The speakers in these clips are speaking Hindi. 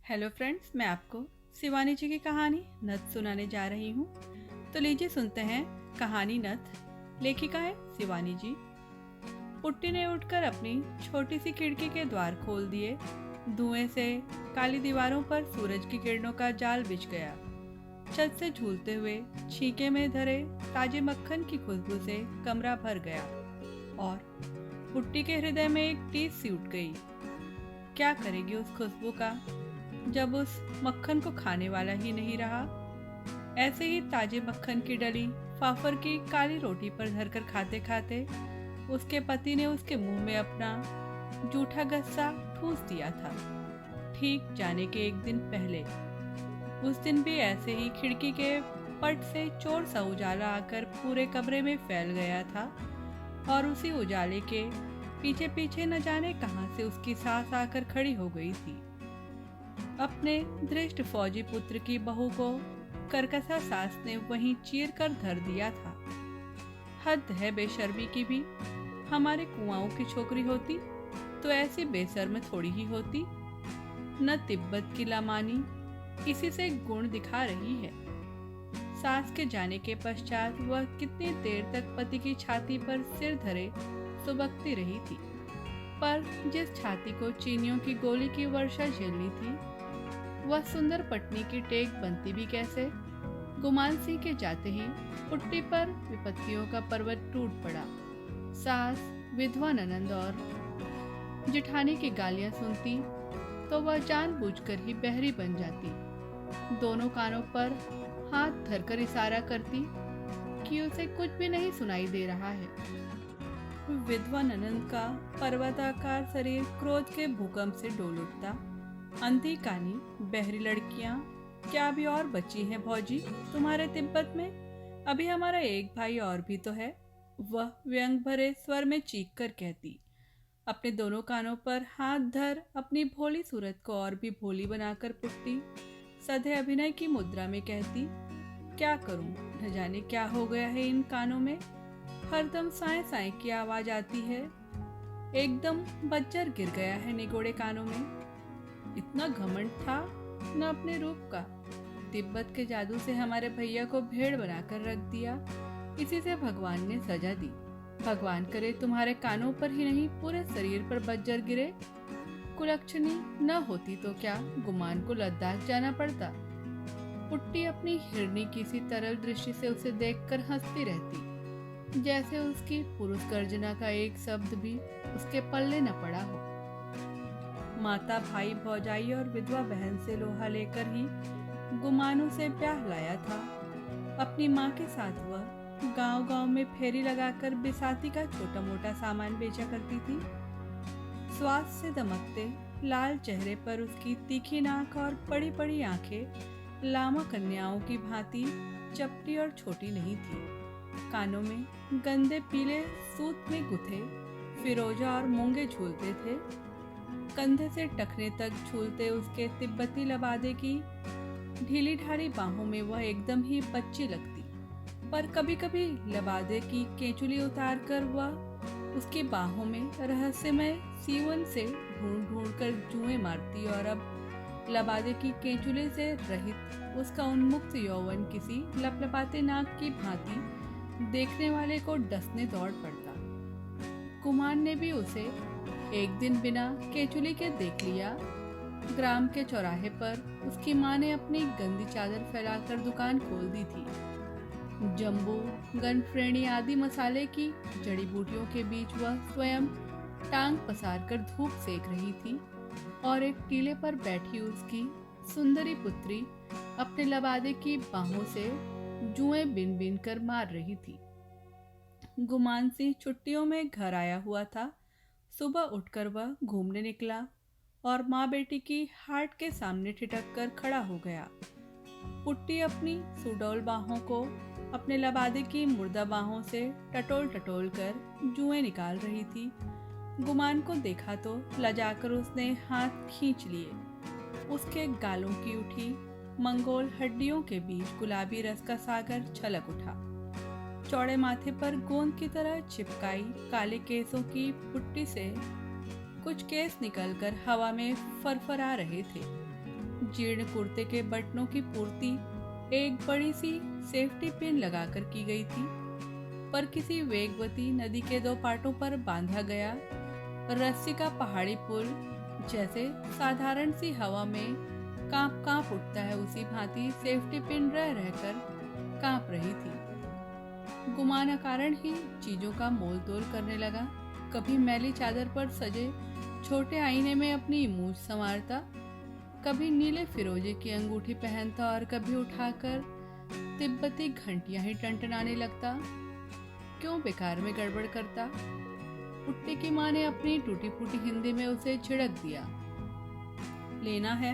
हेलो फ्रेंड्स, मैं आपको शिवानी जी की कहानी नथ सुनाने जा रही हूँ। तो लीजिए सुनते हैं कहानी नथ। लेखिका है शिवानी जी। पुट्टी ने उठकर अपनी छोटी सी खिड़की के द्वार खोल दिए। धुएं से काली दीवारों पर सूरज की किरणों का जाल बिछ गया। छत से झूलते हुए छींके में धरे ताजे मक्खन की खुशबू से कमरा भर गया और पुट्टी के हृदय में एक टीस सी उठ गई। क्या करेगी उस खुशबू का जब उस मक्खन को खाने वाला ही नहीं रहा। ऐसे ही ताजे मक्खन की डली फाफर की काली रोटी पर धरकर खाते खाते उसके पति ने उसके मुंह में अपना जूठा गस्सा ठूस दिया था। ठीक जाने के एक दिन पहले उस दिन भी ऐसे ही खिड़की के पट से चोर सा उजाला आकर पूरे कमरे में फैल गया था और उसी उजाले के पीछे पीछे न जाने कहां से उसकी सास आकर खड़ी हो गई थी। अपने दृष्ट फौजी पुत्र की बहू को करकसा सास ने वहीं चीर कर धर दिया था। हद है बेशर्मी की भी। हमारे कुआओं की छोकरी होती तो ऐसी बेशर्म थोड़ी ही होती। न तिब्बत की लामानी इसी से गुण दिखा रही है। सास के जाने के पश्चात वह कितनी देर तक पति की छाती पर सिर धरे सुबकती रही थी, पर जिस छाती को चीनियों की गोली की वर्षा झेलनी थी वह सुंदर पत्नी की टेक बनती भी कैसे। गुमान सिंह के जाते ही पुट्टी पर विपत्तियों का पर्वत टूट पड़ा। सास, विधवा ननंद और जिठानी की गालियां सुनती तो वह जानबूझकर ही बहरी बन जाती। दोनों कानों पर हाथ धरकर इशारा करती कि उसे कुछ भी नहीं सुनाई दे रहा है। विधवा ननंद का पर्वताकार शरीर क्रोध के भूकंप से डोल उठता। अंधी कानी बहरी लड़कियां क्या अभी और बची हैं भौजी तुम्हारे तिब्बत में? अभी हमारा एक भाई और भी तो है, वह व्यंग भरे स्वर में चीख कर कहती। अपने दोनों कानों पर हाथ धर अपनी भोली सूरत को और भी भोली बनाकर पुट्टी सधे अभिनय की मुद्रा में कहती, क्या करूं, न जाने क्या हो गया है इन कानों में। हरदम साए साए की आवाज आती है। एकदम बज्जर गिर गया है निगोड़े कानों में। इतना घमंड था न अपने रूप का। तिब्बत के जादू से हमारे भैया को भेड़ बनाकर रख दिया। इसी से भगवान ने सजा दी। भगवान करे तुम्हारे कानों पर ही नहीं पूरे शरीर पर बज्जर गिरे। कुलक्षणी न होती तो क्या गुमान को लद्दाख जाना पड़ता। पुट्टी अपनी हिरनी की सी तरल दृष्टि से उसे देखकर हंसती रहती, जैसे उसकी पुरुष गर्जना का एक शब्द भी उसके पल्ले न पड़ा हो। माता, भाई, भौजाई और विधवा बहन से लोहा लेकर ही गुमानों से ब्याह लाया था। अपनी माँ के साथ वह गांव-गांव में फेरी लगाकर बिसाती का छोटा मोटा सामान बेचा करती थी। स्वाद से दमकते लाल चेहरे पर उसकी तीखी नाक और बड़ी बड़ी आंखें लामा कन्याओं की भांति चपटी और छोटी नहीं थी। कानों में गंदे पीले सूत में गुथे फिरोजा और मूंगे झूलते थे। कंधे से टखने तक झूलते उसके तिब्बती लबादे की ढीली ढाली बाहों में वह एकदम ही बच्ची लगती। पर कभी कभी लबादे की केंचुली उतार कर वह उसकी बाहों में रहस्यमय सीवन से ढूंढ ढूंढ कर जुएं मारती और अब लबादे की केंचुली से रहित उसका उन्मुक्त यौवन किसी लपलपाते नाक की भांति देखने वाले को डसने दौड़ पड़ता। कुमार ने भी उसे एक दिन बिना केचुली के देख लिया। ग्राम के चौराहे पर उसकी माँ ने अपनी गंदी चादर फैलाकर दुकान खोल दी थी। जम्बू, गनफ्रेणी आदि मसाले की जड़ी बूटियों के बीच वह स्वयं टांग पसार कर धूप सेक रही थी और एक टीले पर बैठी उसकी सुंदरी पुत्री अपने लबादे की बाहों से जुएं बिन बिन कर मार रही थी। गुमान सिंह छुट्टियों में घर आया हुआ था। सुबह उठकर वह घूमने निकला और माँ बेटी की हाट के सामने ठिठक कर खड़ा हो गया। पुट्टी अपनी सुडौल बाहों को अपने लबादे की मुर्दा बाहों से टटोल टटोल कर जुएं निकाल रही थी। गुमान को देखा तो लजाकर उसने हाथ खींच लिए। उसके गालों की उठी मंगोल हड्डियों के बीच गुलाबी रस का सागर छलक उठा। चौड़े माथे पर गोंद की तरह चिपकाई काले केसों की पुट्टी से कुछ केस निकलकर हवा में फरफरा रहे थे। जीर्ण कुर्ते के बटनों की पूर्ति एक बड़ी सी सेफ्टी पिन लगाकर की गई थी, पर किसी वेगवती नदी के दो पाटों पर बांधा गया रस्सी का पहाड़ी पुल जैसे साधारण सी हवा में कांप कांप उठता है, उसी भांति सेफ्टी पिन रह रहकर कांप रही थी। गुमान कारण ही चीजों का मोल तोल करने लगा। कभी मैली चादर पर सजे छोटे आईने में अपनी मूंछ संवारता, कभी नीले फिरोजे की अंगूठी पहनता और कभी उठाकर तिब्बती घंटियां ही टनटनाने लगता। क्यों बेकार में गड़बड़ करता? पुट्टी की माँ ने अपनी टूटी फूटी हिंदी में उसे छिड़क दिया, लेना है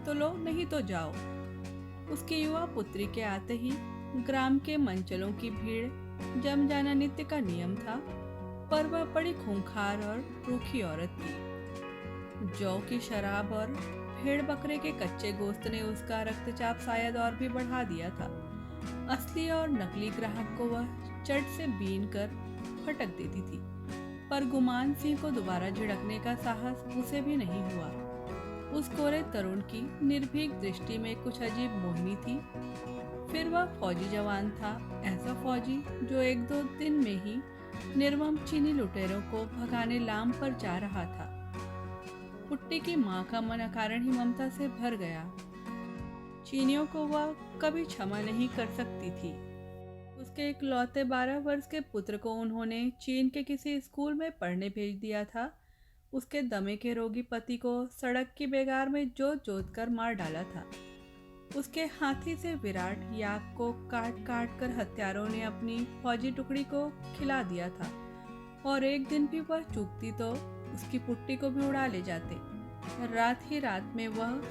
तो लो, नहीं तो जाओ। उसकी युवा पुत्री के आते ही ग्राम के मंचलों की भीड़ जम जाना नित्य का नियम था, पर वह बड़ी खूंखार और रूखी औरत थी। जौ की शराब और भेड़ बकरे के कच्चे गोश्त ने उसका रक्तचाप शायद और भी बढ़ा दिया था। असली और नकली ग्राहक को वह चट से बीन कर फटक देती थी, पर गुमान सिंह को दोबारा झिड़कने का साहस उसे भी नहीं हुआ। उस कोरे तरुण की निर्भीक दृष्टि में कुछ अजीब मोहिनी थी। फिर वह फौजी जवान था, ऐसा फौजी जो एक दो दिन में ही निर्मम चीनी लुटेरों को भगाने लाम पर जा रहा था। पुट्टी की माँ का मन अकारण ही ममता से भर गया। चीनियों को वह कभी क्षमा नहीं कर सकती थी। उसके इकलौते 12 वर्ष के पुत्र को उन्होंने चीन के किसी स्कूल में पढ़ने भेज दिया था। उसके दमे के रोगी पति को सड़क की बेगार में जोत जोत कर मार डाला था। उसके हाथी से विराट याक को काट काट कर हत्यारों ने अपनी फौजी टुकड़ी को खिला दिया था, और एक दिन भी वह चूकती तो उसकी पुट्टी को भी उड़ा ले जाते। रात ही रात में वह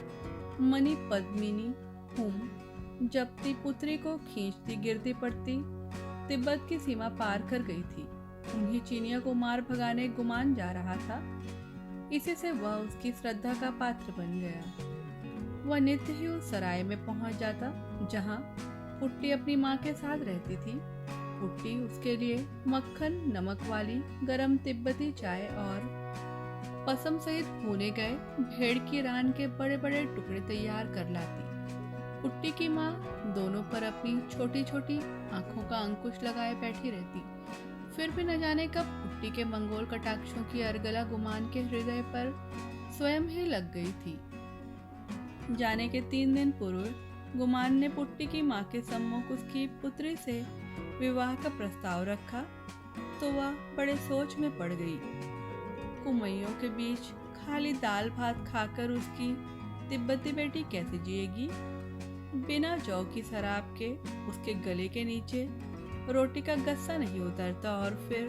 मणि पद्मिनी हुम जबती पुत्री को खींचती गिरती पड़ती तिब्बत की सीमा पार कर गई थी। उन्हीं चीनियों को मार भगाने गुमान जा रहा था। इसी से वह उसकी श्रद्धा का पात्र बन गया। वह नित्य ही उस सराय में पहुंच जाता जहां पुट्टी अपनी माँ के साथ रहती थी। पुट्टी उसके लिए मक्खन नमक वाली गरम तिब्बती चाय और पसम सहित भुने गए भेड़ की रान के बड़े बड़े टुकड़े तैयार कर लाती। पुट्टी की माँ दोनों पर अपनी छोटी छोटी आंखों का अंकुश लगाए बैठी रहती। फिर भी न जाने कब पुट्टी के मंगोल कटाक्षों की अरगला गुमान के हृदय पर स्वयं ही लग गई थी। जाने के 3 दिन पूर्व गुमान ने पुट्टी की माँ के सम्मुख उसकी पुत्री से विवाह का प्रस्ताव रखा तो वह बड़े सोच में पड़ गई। कुमैयों के बीच खाली दाल भात खाकर उसकी तिब्बती बेटी कैसे जिएगी? बिना जौ की शराब के उसके गले के नीचे रोटी का गस्सा नहीं उतरता, और फिर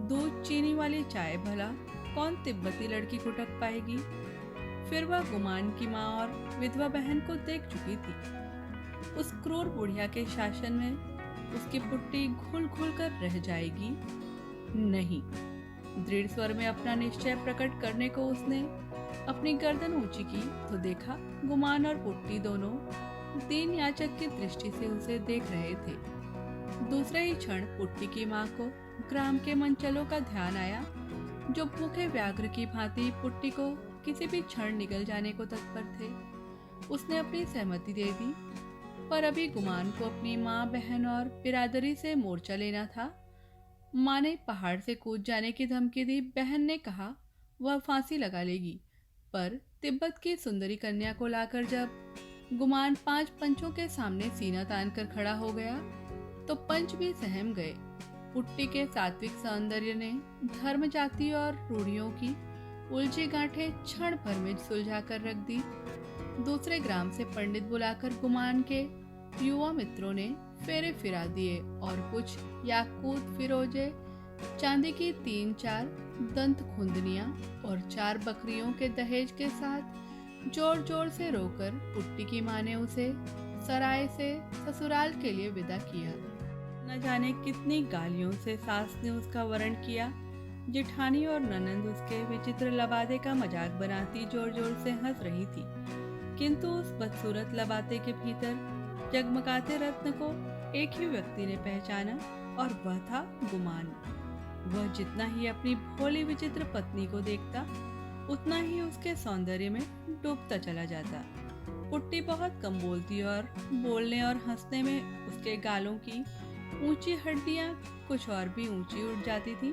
दूध चीनी वाली चाय भला कौन तिब्बती लड़की कुटक पाएगी? फिर वह गुमान की माँ और विधवा बहन को देख चुकी थी। उस क्रूर बुढ़िया के शासन में उसकी पुट्टी घुल घुल कर रह जाएगी? नहीं। दृढ़ स्वर में अपना निश्चय प्रकट करने को उसने अपनी गर्दन ऊंची की तो देखा गुमान और पुट्टी दोनों दीन याचक की दृष्टि से उसे देख रहे थे। दूसरे ही क्षण पुट्टी की माँ को ग्राम के मंचलों का ध्यान आया, जो भूखे व्याघ्र की भांति पुट्टी को किसी भी क्षण निगल जाने को तत्पर थे। उसने अपनी सहमति दे दी, पर अभी गुमान को अपनी माँ बहन और बिरादरी से मोर्चा लेना था। माँ ने पहाड़ से कूद जाने की धमकी दी। बहन ने कहा वह फांसी लगा लेगी, पर तिब्बत की सुंदरी कन्या को लाकर जब गुमान 5 पंचों के सामने सीना तान कर खड़ा हो गया तो पंच भी सहम गए। पुट्टी के सात्विक सौंदर्य ने धर्म जाति और रूढ़ियों की उलझी गांठें क्षण भर में सुलझा कर रख दी। दूसरे ग्राम से पंडित बुलाकर गुमान के युवा मित्रों ने फेरे फिरा दिए और कुछ याकूत फिरोजे, चांदी की 3-4 दंत खुंदनियां और 4 बकरियों के दहेज के साथ जोर जोर से रोकर पुट्टी की माँ ने उसे सराय से ससुराल के लिए विदा किया। न जाने कितनी गालियों से सास ने उसका वरण किया। जेठानी और ननंद उसके विचित्र लबादे का मजाक बनाती जोर जोर से हंस रही थी, किंतु उस बदसूरत लबाते के भीतर जगमगाते रत्न को एक ही व्यक्ति ने पहचाना, और वह था गुमान। वह जितना ही अपनी भोली विचित्र पत्नी को देखता, उतना ही उसके सौंदर्य में डूबता चला जाता। पुट्टी बहुत कम बोलती और बोलने और हंसने में उसके गालों की ऊंची हड्डियां कुछ और भी ऊंची उठ जाती थी।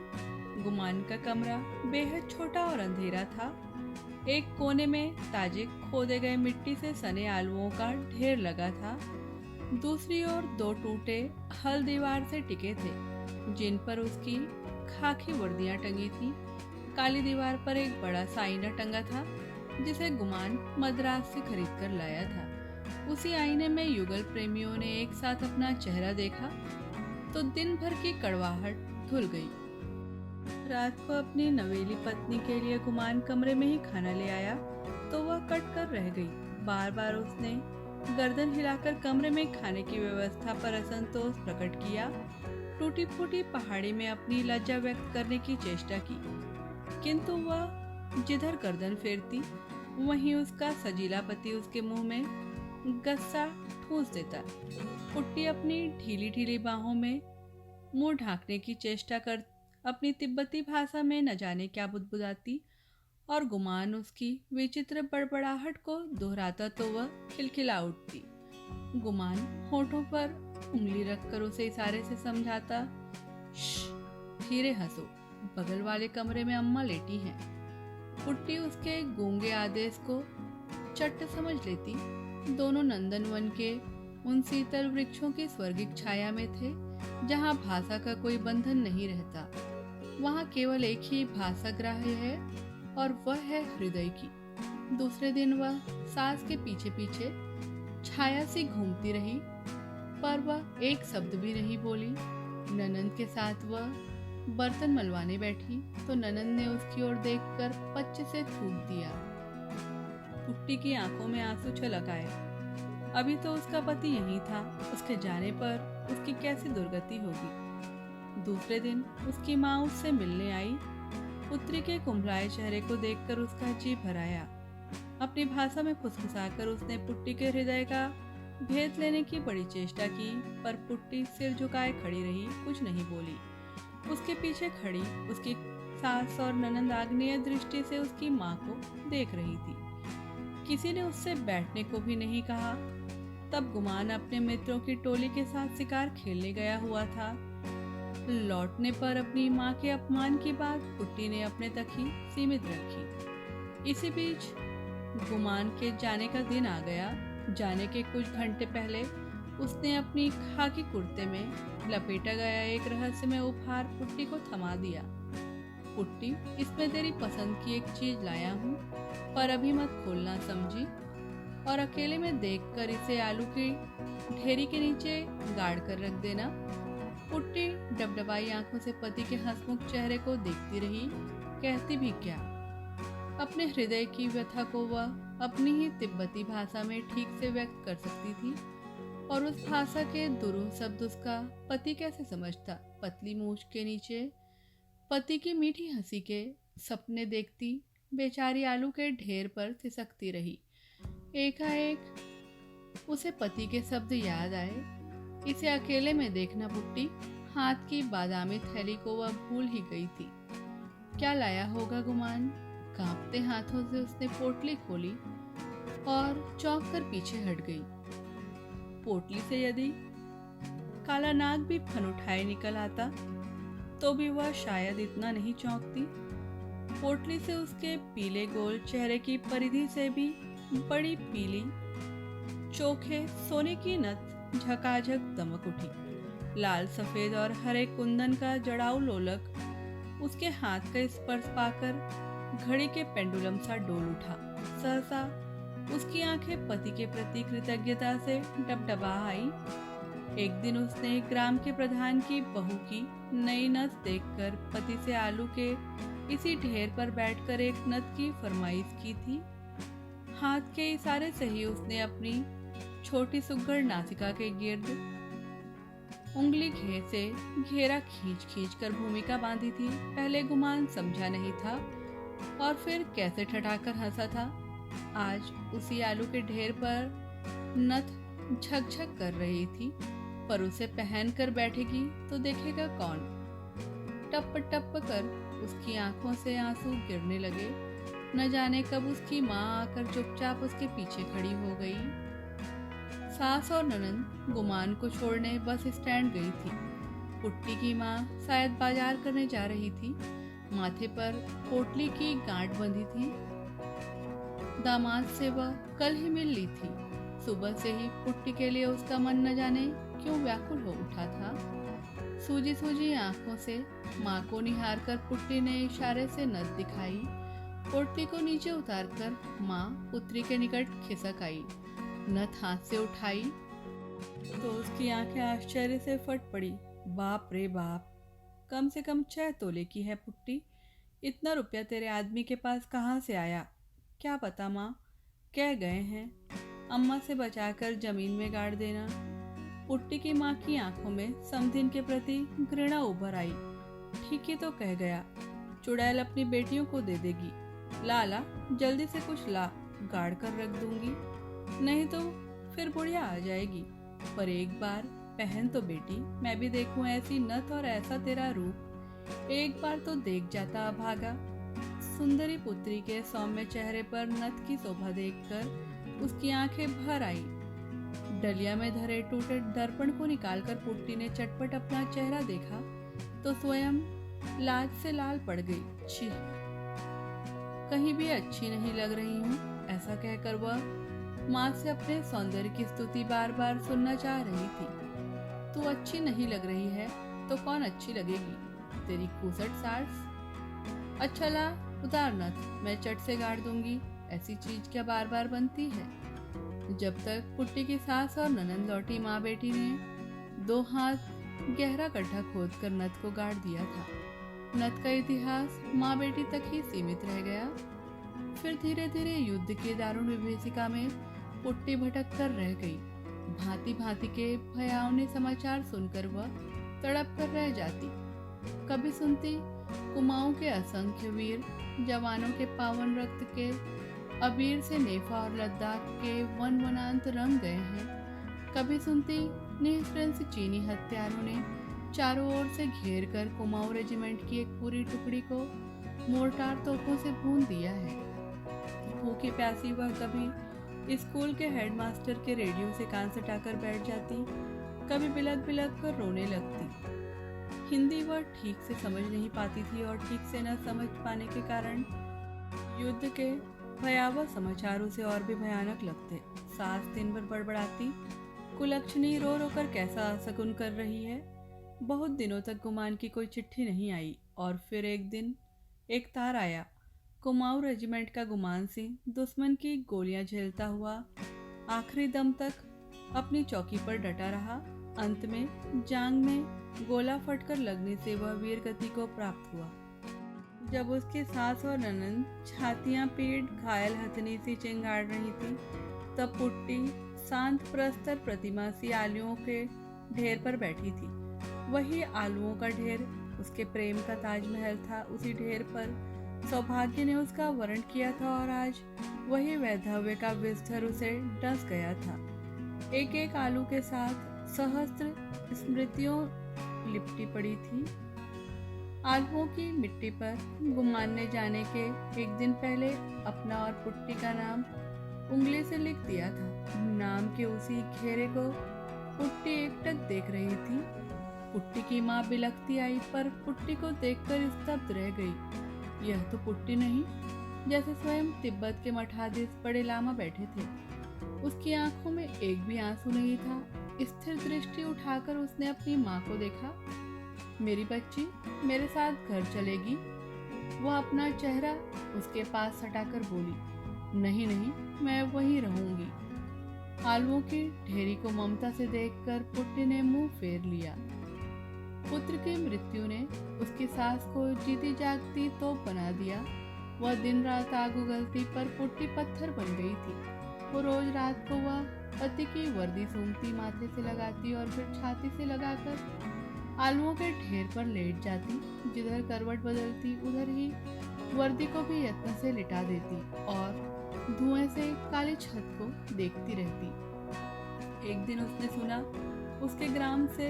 गुमान का कमरा बेहद छोटा और अंधेरा था। एक कोने में ताजे खोदे गए मिट्टी से सने आलुओं का ढेर लगा था। दूसरी ओर दो टूटे हल दीवार से टिके थे, जिन पर उसकी खाकी वर्दियां टंगी थी। काली दीवार पर एक बड़ा सा आईना टंगा था, जिसे गुमान मद्रास से खरीद कर लाया था। उसी आईने में युगल प्रेमियों ने एक साथ अपना चेहरा देखा तो दिन भर की कड़वाहट धुल गई। रात को अपनी नवेली पत्नी के लिए गुमान कमरे में ही खाना ले आया तो वह कट कर रह गई। बार बार उसने गर्दन हिलाकर कमरे में खाने की व्यवस्था पर असंतोष प्रकट किया। टूटी फूटी पहाड़ी में अपनी लज्जा व्यक्त करने की चेष्टा की, किंतु वह जिधर गर्दन फेरती वहीं उसका सजीला पति उसके मुंह में गस्सा ठूंस देता। पुट्टी अपनी ढीली ढीली बाहों में मुंह ढांकने की चेष्टा कर अपनी तिब्बती भाषा में न जाने क्या बुदबुदाती और गुमान उसकी विचित्र बड़बड़ाहट को दोहराता तो वह खिलखिला उठती। गुमान होठों पर उंगली रखकर उसे इशारे से समझाता, धीरे हंसो, बगल वाले कमरे में अम्मा लेटी हैं। पुट्टी उसके गूंगे आदेश को चट्ट समझ लेती। दोनों नंदनवन के उन शीतल वृक्षों की स्वर्गिक छाया में थे, जहाँ भाषा का कोई बंधन नहीं रहता। वहाँ केवल एक ही भाषा ग्राह्य है और वह है हृदय की। दूसरे दिन वह सास के पीछे पीछे छाया सी घूमती रही, पर वह एक शब्द भी नहीं बोली। ननंद के साथ वह बर्तन मलवाने बैठी तो ननंद ने उसकी ओर देखकर पच्च से थूक दिया। पुट्टी की आंखों में आंसू छलक आए। अभी तो उसका पति यहीं था, उसके जाने पर उसकी कैसी दुर्गति होगी। दूसरे दिन उसकी माँ उससे मिलने आई। पुत्री के कुम्हलाए चेहरे को देखकर उसका जी भर आया। अपनी भाषा में फुसफुसाकर उसने पुट्टी के हृदय का भेद लेने की बड़ी चेष्टा की, पर पुट्टी सिर झुकाए खड़ी रही, कुछ नहीं बोली। उसके पीछे खड़ी उसकी सास और ननंद आग्नेय दृष्टि से उसकी माँ को देख रही थी। किसी ने उससे बैठने को भी नहीं कहा। तब गुमान अपने मित्रों की टोली के साथ शिकार खेलने गया हुआ था। लौटने पर अपनी माँ के अपमान की बात पुट्टी ने अपने तक ही सीमित रखी। इसी बीच गुमान के जाने का दिन आ गया। जाने के कुछ घंटे पहले उसने अपनी खाकी कुर्ते में लपेटा गया एक रहस्यमय उपहार पुट्टी को थमा दिया। पुट्टी, इसमें तेरी पसंद की एक चीज लाया हूँ, पर अभी मत खोलना, समझी? और अकेले में देखकर इसे आलू की ढेरी के नीचे गाड़ कर रख देना। पुट्टी डबडबाई आंखों से पति के हंसमुख चेहरे को देखती रही। कहती भी क्या? अपने हृदय की व्यथा को वह अपनी ही तिब्बती भाषा में ठीक से व्यक्त कर सकती थी, और उस भाषा के दुरूह शब्द उसका पति कैसे समझता? पतली मूछ के नीचे पति की मीठी हंसी के सपने देखती बेचारी आलू के ढेर पर सिसकती रही। एकाएक उसे पति के शब्द याद आए, इसे अकेले में देखना पुट्टी। हाथ की बादामी थैली को वह भूल ही गई थी। क्या लाया होगा गुमान? कांपते हाथों से उसने पोटली खोली और चौंक कर पीछे हट गई। पोटली से यदि काला नाग भी फन उठाए निकल आता तो भी वह शायद इतना नहीं चौंकती। पोटली से उसके पीले गोल चेहरे की परिधि से भी बड़ी पीली चोखे सोने की नथ झकाझक दमक उठी। लाल सफेद और हरे कुंदन का जड़ाऊ लोलक उसके हाथ का स्पर्श पाकर घड़ी के पेंडुलम सा डोल उठा। सहसा उसकी आंखें पति के प्रति कृतज्ञता से डबडबा आई। एक दिन उसने ग्राम के प्रधान की बहू की नई नथ देखकर पति से आलू के इसी ढेर पर बैठकर एक नथ की फरमाइश की थी। हाथ के इशारे से ही उसने अपनी छोटी सुघड़ नासिका के गिर्द उंगली से घेरा खींच खींच कर भूमिका बांधी थी। पहले गुमान समझा नहीं था और फिर कैसे ठठाकर हंसा था। आज उसी आलू के ढेर पर नथ झकझक कर रही थी, पर उसे पहन कर बैठेगी तो देखेगा कौन? टप टप कर उसकी आंखों से आंसू गिरने लगे। न जाने कब उसकी माँ आकर चुपचाप उसके पीछे खड़ी हो गई। सास और ननंद गुमान को छोड़ने बस स्टैंड गई थी। पुट्टी की माँ शायद बाजार करने जा रही थी। माथे पर पोटली की गांठ बंधी थी। दामाद से वह कल ही मिल ली थी। सुबह से ही पुट्टी के लिए उसका मन न जाने क्यों व्याकुल हो उठा था। सूजी सूजी आंखों से माँ को निहार कर पुट्टी ने इशारे से नथ दिखाई। पोटली को नीचे उतारकर माँ पुत्री के निकट खिसक आई। नथ हाथ से उठाई तो उसकी आंखें आश्चर्य से फट पड़ी। बाप रे बाप, कम से कम 6 तोले की है पुट्टी। इतना रुपया तेरे आदमी के पास कहाँ से आया? क्या पता माँ, कह गए हैं अम्मा से बचाकर जमीन में गाड़ देना। पुट्टी की माँ की आंखों में समधिन के प्रति घृणा उभर आई। ठीक ही तो कह गया, चुड़ैल अपनी बेटियों को दे देगी। ला ला जल्दी से कुछ ला, गाड़ कर रख दूंगी, नहीं तो फिर बुढ़िया आ जाएगी। पर एक बार पहन तो बेटी, मैं भी देखूं ऐसी नथ और ऐसा तेरा रूप। एक बार तो देख जाता अभागा। सुंदरी पुत्री के सौम्य चेहरे पर नथ की शोभा देखकर उसकी आंखें भर आई। डलिया में धरे टूटे दर्पण को निकालकर पुट्टी ने चटपट अपना चेहरा देखा तो स्वयं लाज से लाल पड़ गई। छी, कहीं भी अच्छी नहीं लग रही हूँ, ऐसा कहकर वह माँ से अपने सौंदर्य की स्तुति बार बार सुनना चाह रही थी। तू अच्छी नहीं लग रही है तो कौन अच्छी लगेगी, तेरी खूसट सास। अच्छा ला उतार नथ, मैं चट से गाड़ दूंगी। ऐसी चीज क्या बार बार बनती है। जब तक पुट्टी की सास और ननंद लौटी, माँ बेटी ने 2 हाथ गहरा गड्ढा खोद कर नथ को गाड़ दिया था। नथ का इतिहास माँ बेटी तक ही सीमित रह गया। फिर धीरे धीरे युद्ध के दारुण विभीषिका में पुट्टी भटक कर रह गई। भांति भांति के भयावने समाचार सुनकर वह तड़प कर रह जाती। कभी सुनती कुमाऊं के असंख्य वीर जवानों के पावन रक्त के अबीर से नेफा और लद्दाख के वन वनांत रंग गए हैं। कभी सुनती निःशंस चीनी हत्यारों ने चारों ओर से घेर कर कुमाऊं रेजिमेंट की एक पूरी टुकड़ी को मोर्टार तोपों से भून दिया है। भूखी प्यासी वह कभी स्कूल के हेडमास्टर के रेडियो से कान सटाकर बैठ जाती, कभी बिलक बिलक कर रोने लगती। हिंदी वह ठीक से समझ नहीं पाती थी और ठीक से न समझ पाने के कारण युद्ध के भयावह समाचार उसे और भी भयानक लगते। सास दिन भर बड़बड़ाती, कुलक्षणी रो रो कर कैसा शकुन कर रही है। बहुत दिनों तक गुमान की कोई चिट्ठी नहीं आई और फिर एक दिन एक तार आया। कुमाऊं रेजिमेंट का गुमान सिंह दुश्मन की गोलियां झेलता हुआ आखिरी दम तक अपनी चौकी पर डटा रहा। अंत में जांग में गोला फटकर लगने से वह वीर गति को प्राप्त हुआ। जब उसकी सास और ननंद छातियां पीट घायल हथनी सी चिंगाड़ रही थी, तब पुट्टी शांत प्रस्तर प्रतिमा सी आलुओं के ढेर पर बैठी थी। वही आलुओं का ढेर उसके प्रेम का ताजमहल था। उसी ढेर पर सौभाग्य ने उसका वरण किया था और आज वही वैधव्य का विस्तर उसे डस गया था। एक एक आलू के साथ सहस्त्र स्मृतियों लिपटी पड़ी थी। आलुओं की मिट्टी पर गुमान ने जाने के एक दिन पहले अपना और पुट्टी का नाम उंगली से लिख दिया था। नाम के उसी घेरे को पुट्टी एकटक देख रही थी। पुट्टी की माँ बिलखती आई, पर पुट्टी को देखकर स्तब्ध रह गई। यह तो पुट्टी नहीं, जैसे स्वयं तिब्बत के मठाधीश बड़े लामा बैठे थे। उसकी आंखों में एक भी आंसू नहीं था। स्थिर दृष्टि उठाकर उसने अपनी माँ को देखा। मेरी बच्ची मेरे साथ घर चलेगी? वह अपना चेहरा उसके पास सटाकर बोली, नहीं नहीं, मैं वहीं रहूंगी। आलुओं की ढेरी को ममता से देखकर पुट्टी ने मुंह फेर लिया। पुत्र की मृत्यु ने उसकी सास को जीती जागती तोप बना दिया। वह दिन रात आग उगलती, पर पुट्टी पत्थर बन गई थी। वो रोज रात को वह पति की वर्दी सूंघती, माथे से लगाती और फिर छाती से लगाकर आलुओं के ढेर पर लेट जाती। जिधर करवट बदलती उधर ही वर्दी को भी यत्न से लिटा देती और धुएं से काली छत को देखती रहती। एक दिन उसने सुना उसके ग्राम से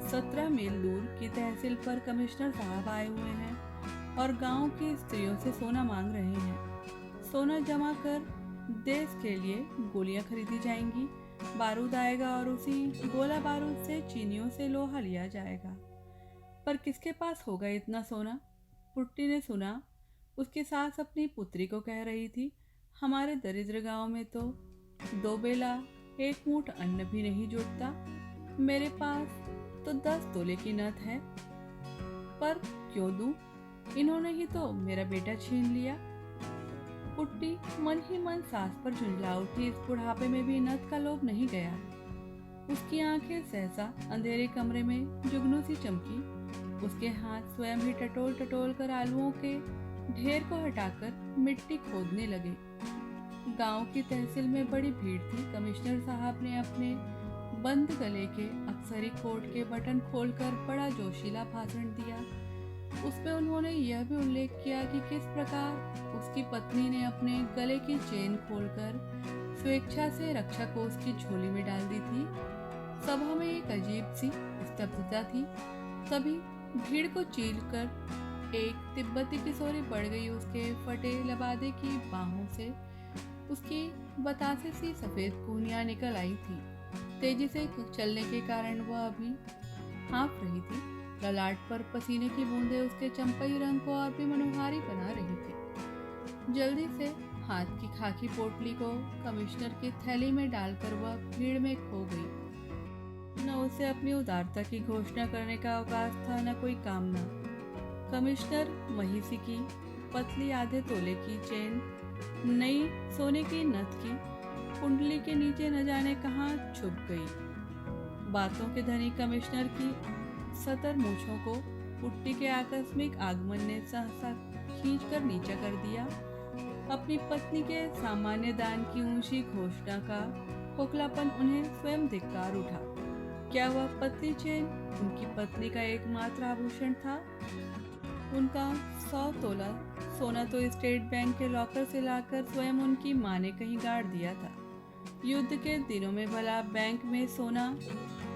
17 मील दूर की तहसील पर कमिश्नर साहब आए हुए हैं और गांव की स्त्रियों से सोना मांग रहे हैं। सोना जमा कर देश के लिए गोलियां खरीदी जाएंगी, बारूद आएगा और उसी गोला बारूद से चीनियों से लोहा लिया जाएगा। पर किसके पास होगा इतना सोना? पुट्टी ने सुना उसकी सास अपनी पुत्री को कह रही थी, हमारे दरिद्र गांव में तो 2 बेला 1 मुठ अन्न भी नहीं जुटता। मेरे पास तो 10 तोले की नथ है, पर क्यों दूं? इन्होंने ही तो मेरा बेटा छीन लिया। पुट्टी मन ही मन सास पर झुंझला उठी। इस बुढ़ापे में भी नथ का लोभ नहीं गया। उसकी आंखें सहसा अंधेरे कमरे में जुगनू सी चमकी। उसके हाथ स्वयं ही टटोल टटोल कर आलुओं के ढेर को हटाकर मिट्टी खोदने लगे। गांव की तहसील में बड़ी भीड़ थी। कमिश्नर साहब ने अपने बंद गले के अफसरी कोट के बटन खोलकर बड़ा जोशीला भाषण दिया। उसमें उन्होंने यह भी उल्लेख किया कि किस प्रकार उसकी पत्नी ने अपने गले की चेन खोलकर स्वेच्छा से रक्षा कोष की झोली में डाल दी थी। सभा में एक अजीब सी स्तब्धता थी। तभी भीड़ को चीरकर एक तिब्बती किशोरी बढ़ गई। उसके फटे लबादे की बाहों से उसकी बतासे सी सफेद कूनियां निकल आई थी। तेजी से चलने के कारण वह अभी हाँफ रही थी। ललाट पर पसीने की बूंदें उसके चंपई रंग को और भी मनोहारी बना रही थी। जल्दी से हाथ की खाकी पोटली को कमिश्नर की थैली में डालकर वह भीड़ में खो गई। न उसे अपनी उदारता की घोषणा करने का अवकाश था, न कोई कामना। कमिश्नर महिषी की पतली आधे तोले की चेन नई सोने की नथ की कुंडली के नीचे न जाने कहां छुप गई। बातों के धनी कमिश्नर की सतर मूछों को पुट्टी के आकस्मिक आगमन ने सहसा खींचकर नीचा कर दिया। अपनी पत्नी के सामान्य दान की ऊंची घोषणा का खोखलापन उन्हें स्वयं धिक्कार उठा। क्या वह पतली चेन उनकी पत्नी का एकमात्र आभूषण था? उनका 100 तोला सोना तो स्टेट बैंक के लॉकर से लाकर स्वयं उनकी मां ने कहीं गाड़ दिया था। युद्ध के दिनों में भला बैंक में सोना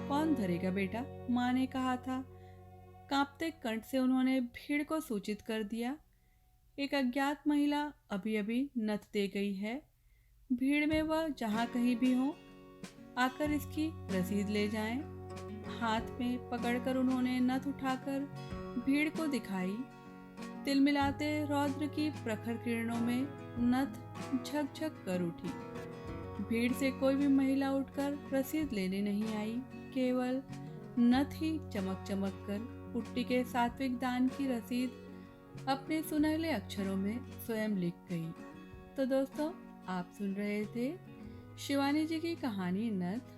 कौन धरेगा बेटा, मां ने कहा था। कांपते कंठ से उन्होंने भीड़ को सूचित कर दिया, एक अज्ञात महिला अभी अभी नथ दे गई है। भीड़ में वह जहां कहीं भी हो, आकर इसकी रसीद ले जाएं। हाथ में पकड़कर उन्होंने नथ उठाकर भीड़ को दिखाई। तिलमिलाते रौद्र की प्रखर किरणों में नथ झकझक कर उठी। भीड़ से कोई भी महिला उठकर रसीद लेने नहीं आई। केवल नथ ही चमक चमक कर पुट्टी के सात्विक दान की रसीद अपने सुनहले अक्षरों में स्वयं लिख गई। तो दोस्तों, आप सुन रहे थे शिवानी जी की कहानी नथ।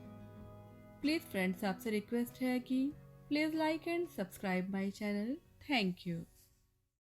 प्लीज फ्रेंड्स, आपसे रिक्वेस्ट है कि please like and subscribe my channel. Thank you.